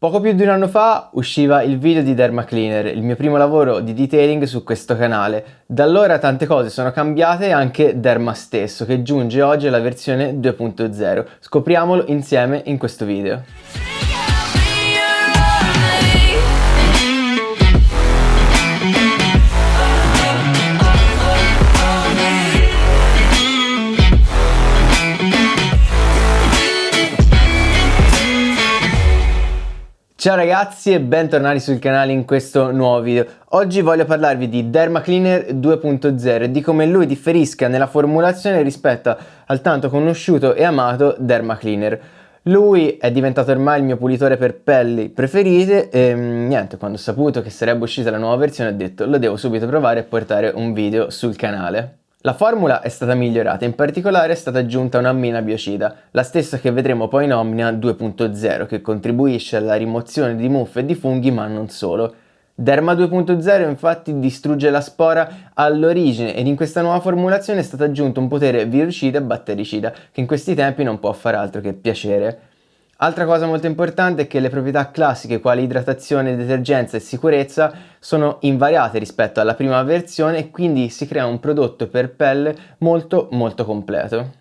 Poco più di un anno fa usciva il video di Derma Cleaner, il mio primo lavoro di detailing su questo canale. Da allora tante cose sono cambiate e anche Derma stesso, che giunge oggi alla versione 2.0. Scopriamolo insieme in questo video. Ciao ragazzi e bentornati sul canale in questo nuovo video. Oggi voglio parlarvi di Derma Cleaner 2.0 e di come lui differisca nella formulazione rispetto al tanto conosciuto e amato Derma Cleaner. Lui è diventato ormai il mio pulitore per pelli preferite e niente, quando ho saputo che sarebbe uscita la nuova versione ho detto lo devo subito provare e portare un video sul canale. La formula è stata migliorata, in particolare è stata aggiunta un'ammina biocida, la stessa che vedremo poi in Omnia 2.0, che contribuisce alla rimozione di muffe e di funghi, ma non solo. Derma 2.0 infatti distrugge la spora all'origine ed in questa nuova formulazione è stato aggiunto un potere virucida e battericida, che in questi tempi non può far altro che piacere. Altra cosa molto importante è che le proprietà classiche quali idratazione, detergenza e sicurezza sono invariate rispetto alla prima versione e quindi si crea un prodotto per pelle molto completo.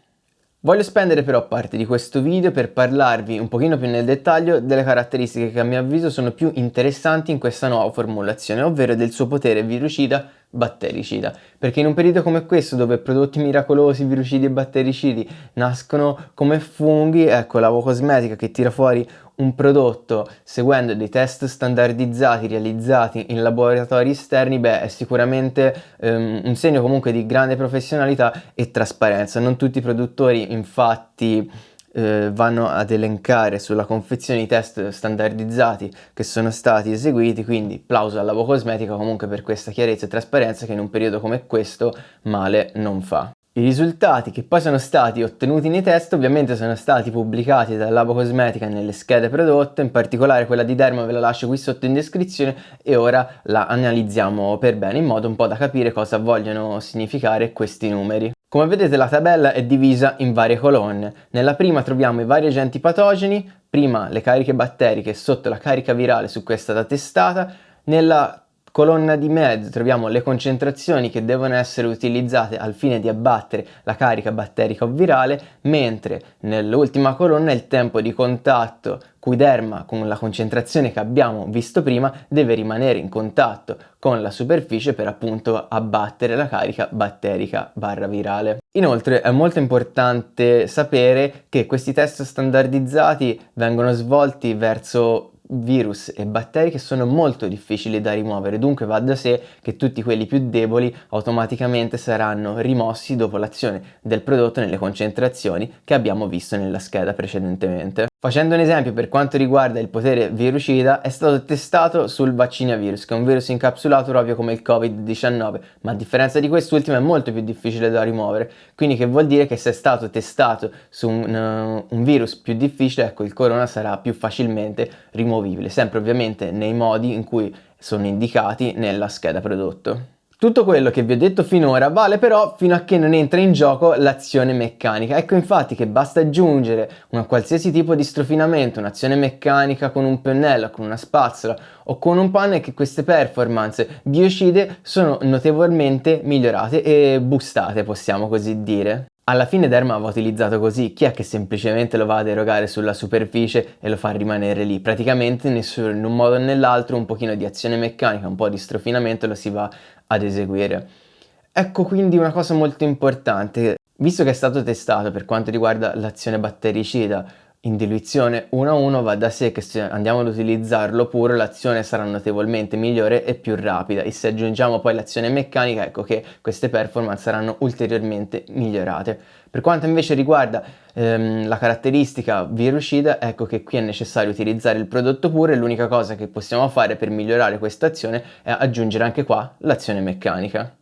Voglio spendere però parte di questo video per parlarvi un pochino più nel dettaglio delle caratteristiche che a mio avviso sono più interessanti in questa nuova formulazione, ovvero del suo potere virucida battericida, perché in un periodo come questo dove prodotti miracolosi virucidi e battericidi nascono come funghi, ecco la Vocosmetica che tira fuori un prodotto seguendo dei test standardizzati realizzati in laboratori esterni, beh, è sicuramente un segno comunque di grande professionalità e trasparenza. Non tutti i produttori infatti vanno ad elencare sulla confezione i test standardizzati che sono stati eseguiti, quindi plauso alla Vocosmetica comunque per questa chiarezza e trasparenza che in un periodo come questo male non fa. I risultati che poi sono stati ottenuti nei test ovviamente sono stati pubblicati dalla Vocosmetica nelle schede prodotte, in particolare quella di Derma ve la lascio qui sotto in descrizione e ora la analizziamo per bene in modo un po' da capire cosa vogliono significare questi numeri. Come vedete la tabella è divisa in varie colonne. Nella prima troviamo i vari agenti patogeni, prima le cariche batteriche e sotto la carica virale su cui è stata testata. Nella colonna di mezzo troviamo le concentrazioni che devono essere utilizzate al fine di abbattere la carica batterica o virale, mentre nell'ultima colonna il tempo di contatto cui Derma, con la concentrazione che abbiamo visto prima, deve rimanere in contatto con la superficie per appunto abbattere la carica batterica barra virale. Inoltre è molto importante sapere che questi test standardizzati vengono svolti verso virus e batteri che sono molto difficili da rimuovere, dunque va da sé che tutti quelli più deboli automaticamente saranno rimossi dopo l'azione del prodotto nelle concentrazioni che abbiamo visto nella scheda precedentemente. Facendo un esempio per quanto riguarda il potere virucida, è stato testato sul Vaccinia-virus, che è un virus incapsulato proprio come il Covid-19, ma a differenza di quest'ultimo è molto più difficile da rimuovere, quindi che vuol dire che se è stato testato su un virus più difficile, ecco il corona sarà più facilmente rimovibile, sempre ovviamente nei modi in cui sono indicati nella scheda prodotto. Tutto quello che vi ho detto finora vale però fino a che non entra in gioco l'azione meccanica. Ecco infatti che basta aggiungere un qualsiasi tipo di strofinamento, un'azione meccanica con un pennello, con una spazzola o con un panno e che queste performance biocide sono notevolmente migliorate e boostate, possiamo così dire. Alla fine Derma va utilizzato così, chi è che semplicemente lo va ad erogare sulla superficie e lo fa rimanere lì? Praticamente nessuno, in un modo o nell'altro, un pochino di azione meccanica, un po' di strofinamento lo si va ad eseguire. Ecco quindi una cosa molto importante, visto che è stato testato per quanto riguarda l'azione battericida in diluizione 1 a 1, va da sé che se andiamo ad utilizzarlo puro l'azione sarà notevolmente migliore e più rapida e se aggiungiamo poi l'azione meccanica ecco che queste performance saranno ulteriormente migliorate. Per quanto invece riguarda la caratteristica virucida, ecco che qui è necessario utilizzare il prodotto puro e l'unica cosa che possiamo fare per migliorare questa azione è aggiungere anche qua l'azione meccanica.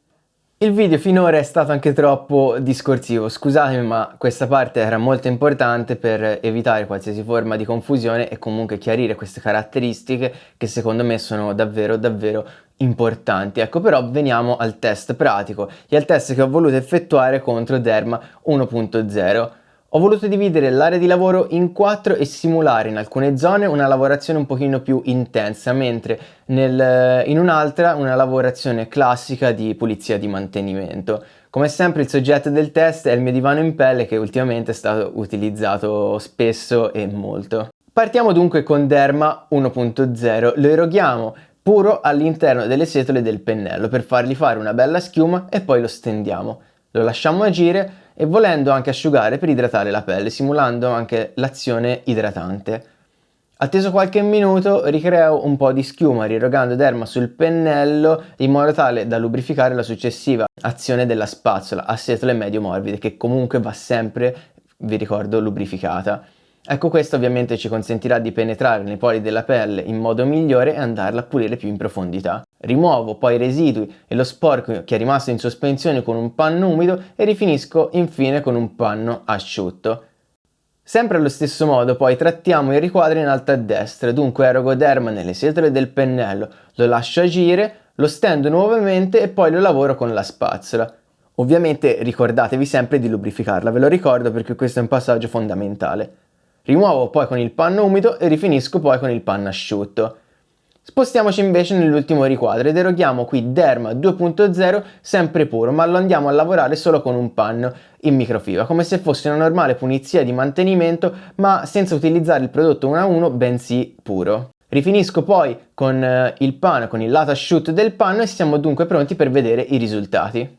Il video finora è stato anche troppo discorsivo, scusatemi ma questa parte era molto importante per evitare qualsiasi forma di confusione e comunque chiarire queste caratteristiche che secondo me sono davvero importanti. Ecco però veniamo al test pratico e al test che ho voluto effettuare contro Derma 1.0. Ho voluto dividere l'area di lavoro in 4 e simulare in alcune zone una lavorazione un pochino più intensa, mentre in un'altra una lavorazione classica di pulizia di mantenimento. Come sempre il soggetto del test è il mio divano in pelle, che ultimamente è stato utilizzato spesso e molto. Partiamo dunque con Derma 1.0, lo eroghiamo puro all'interno delle setole del pennello per fargli fare una bella schiuma e poi lo stendiamo. Lo lasciamo agire e volendo anche asciugare per idratare la pelle, simulando anche l'azione idratante. Atteso qualche minuto ricreo un po' di schiuma rirogando Derma sul pennello in modo tale da lubrificare la successiva azione della spazzola a setole medio morbide, che comunque va sempre, vi ricordo, lubrificata. Ecco, questo ovviamente ci consentirà di penetrare nei pori della pelle in modo migliore e andarla a pulire più in profondità. Rimuovo poi i residui e lo sporco che è rimasto in sospensione con un panno umido e rifinisco infine con un panno asciutto. Sempre allo stesso modo poi trattiamo il riquadro in alto a destra, dunque erogo Derma nelle setole del pennello, lo lascio agire, lo stendo nuovamente e poi lo lavoro con la spazzola. Ovviamente ricordatevi sempre di lubrificarla, ve lo ricordo perché questo è un passaggio fondamentale. Rimuovo poi con il panno umido e rifinisco poi con il panno asciutto. Spostiamoci invece nell'ultimo riquadro ed eroghiamo qui Derma 2.0 sempre puro, ma lo andiamo a lavorare solo con un panno in microfibra, come se fosse una normale pulizia di mantenimento, ma senza utilizzare il prodotto 1 a 1, bensì puro. Rifinisco poi con il panno, con il lato asciutto del panno e siamo dunque pronti per vedere i risultati.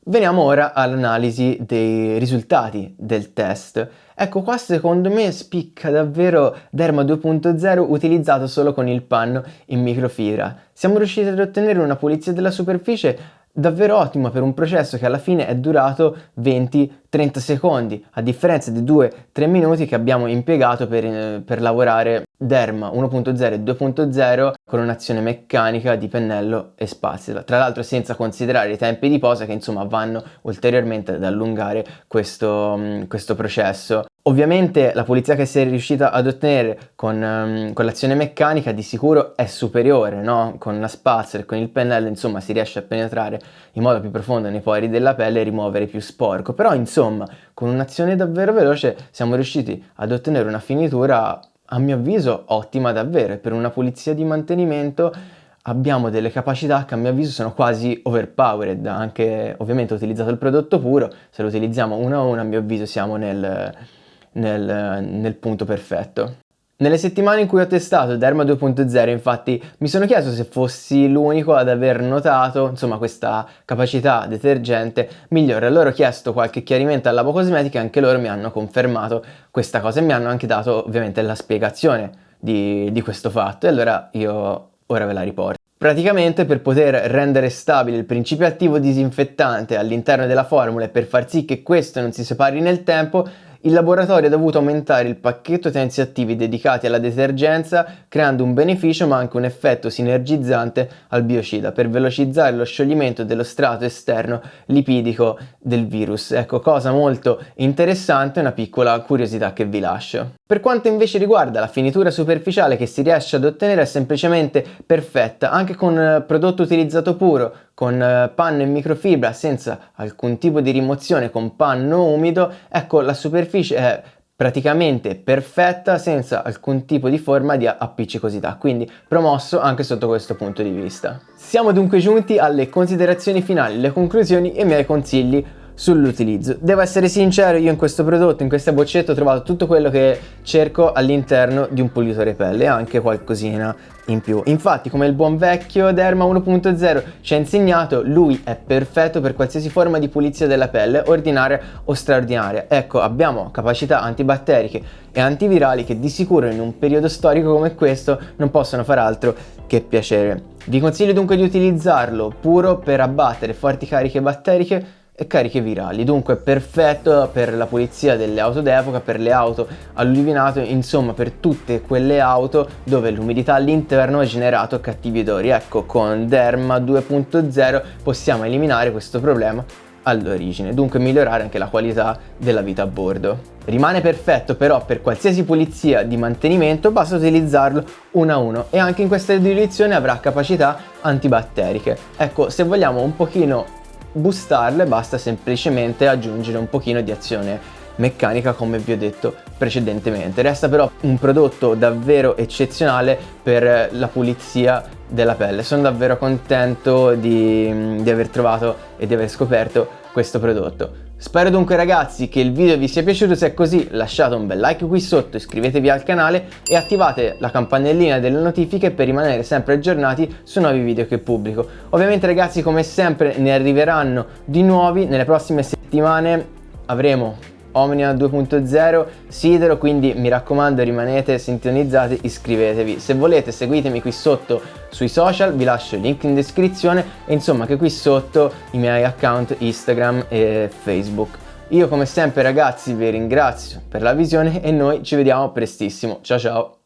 Veniamo ora all'analisi dei risultati del test. Ecco, qua secondo me spicca davvero Derma 2.0 utilizzato solo con il panno in microfibra. Siamo riusciti ad ottenere una pulizia della superficie davvero ottima per un processo che alla fine è durato 20-30 secondi, a differenza di 2-3 minuti che abbiamo impiegato per lavorare Derma 1.0 e 2.0 con un'azione meccanica di pennello e spazzola, tra l'altro senza considerare i tempi di posa che insomma vanno ulteriormente ad allungare questo processo. Ovviamente la pulizia che si è riuscita ad ottenere con l'azione meccanica di sicuro è superiore, no? Con la spazzola e con il pennello insomma si riesce a penetrare in modo più profondo nei pori della pelle e rimuovere più sporco, però insomma con un'azione davvero veloce siamo riusciti ad ottenere una finitura a mio avviso ottima davvero, e per una pulizia di mantenimento abbiamo delle capacità che a mio avviso sono quasi overpowered. Anche ovviamente ho utilizzato il prodotto puro, se lo utilizziamo uno a uno a mio avviso siamo nel punto perfetto. Nelle settimane in cui ho testato Derma 2.0 infatti mi sono chiesto se fossi l'unico ad aver notato insomma questa capacità detergente migliore. Allora ho chiesto qualche chiarimento alla Cosmetica e anche loro mi hanno confermato questa cosa e mi hanno anche dato ovviamente la spiegazione di questo fatto, e allora io ora ve la riporto. Praticamente per poter rendere stabile il principio attivo disinfettante all'interno della formula e per far sì che questo non si separi nel tempo, il laboratorio ha dovuto aumentare il pacchetto tensioattivi dedicati alla detergenza, creando un beneficio ma anche un effetto sinergizzante al biocida per velocizzare lo scioglimento dello strato esterno lipidico del virus. Ecco, cosa molto interessante, una piccola curiosità che vi lascio. Per quanto invece riguarda la finitura superficiale che si riesce ad ottenere è semplicemente perfetta, anche con prodotto utilizzato puro, con panno in microfibra senza alcun tipo di rimozione, con panno umido, ecco la superficie è praticamente perfetta senza alcun tipo di forma di appiccicosità, quindi promosso anche sotto questo punto di vista. Siamo dunque giunti alle considerazioni finali, le conclusioni e i miei consigli sull'utilizzo. Devo essere sincero, io in questo prodotto, in questa boccetta ho trovato tutto quello che cerco all'interno di un pulitore pelle e anche qualcosina in più. Infatti, come il buon vecchio Derma 1.0 ci ha insegnato, lui è perfetto per qualsiasi forma di pulizia della pelle, ordinaria o straordinaria. Ecco, abbiamo capacità antibatteriche e antivirali che di sicuro in un periodo storico come questo non possono far altro che piacere. Vi consiglio dunque di utilizzarlo puro per abbattere forti cariche batteriche e cariche virali, dunque perfetto per la pulizia delle auto d'epoca, per le auto alluvinato, insomma per tutte quelle auto dove l'umidità all'interno ha generato cattivi odori. Ecco, con Derma 2.0 possiamo eliminare questo problema all'origine, dunque migliorare anche la qualità della vita a bordo. Rimane perfetto però per qualsiasi pulizia di mantenimento, basta utilizzarlo uno a uno e anche in questa diluizione avrà capacità antibatteriche. Ecco, se vogliamo un pochino boostarle basta semplicemente aggiungere un pochino di azione meccanica come vi ho detto precedentemente. Resta però un prodotto davvero eccezionale per la pulizia della pelle. Sono davvero contento di aver trovato e di aver scoperto questo prodotto. Spero dunque ragazzi che il video vi sia piaciuto. Se è così lasciate un bel like qui sotto, iscrivetevi al canale e attivate la campanellina delle notifiche per rimanere sempre aggiornati su nuovi video che pubblico. Ovviamente ragazzi, come sempre ne arriveranno di nuovi nelle prossime settimane. Avremo Omnia 2.0, Sidero, quindi mi raccomando rimanete sintonizzati, iscrivetevi. Se volete seguitemi qui sotto sui social, vi lascio il link in descrizione e insomma che qui sotto i miei account Instagram e Facebook. Io come sempre ragazzi vi ringrazio per la visione e noi ci vediamo prestissimo. Ciao ciao!